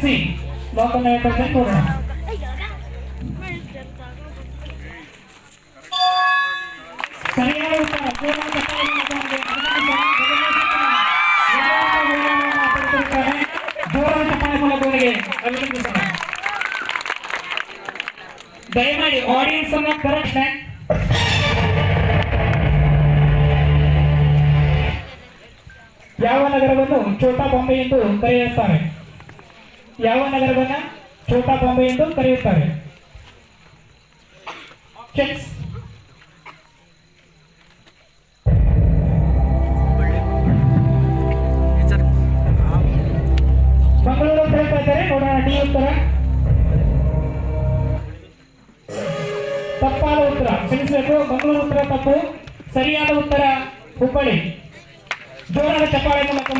C local ನೋಡೋಣ. ಸರಿಯಾದ ಉತ್ತರ ದಯಮಾಡಿ ಆಡಿಯನ್ಸ್ ಅನ್ನ ಕರೆಕ್ಷನ್. ಯಾವ ನಗರವನ್ನು ಛೋಟಾ ಬಾಂಬೆ ಎಂದು ಕರೆಯುತ್ತಾರೆ? ಯಾವ ನಗರವನ್ನ ಛೋಟಾ ಬಾಂಬೆ ಎಂದು ಕರೆಯುತ್ತಾರೆ? ಆಪ್ಷನ್ಸ್: ಮಂಗಳೂರು ಅಂತ ಹೇಳ್ತಾ ಇದ್ದಾರೆ. ನೋಡೋಣ ಡಿ ಉತ್ತರ. ತಪ್ಪಾದ ಉತ್ತರ, ಕ್ಷಮಿಸಬೇಕು. ಮಂಗಳೂರು ಉತ್ತರ ತಪ್ಪು. ಸರಿಯಾದ ಉತ್ತರ ಹುಬ್ಬಳ್ಳಿ. ಜೋರಾದ ಚಪ್ಪಾಳೆ ಮೂಲಕ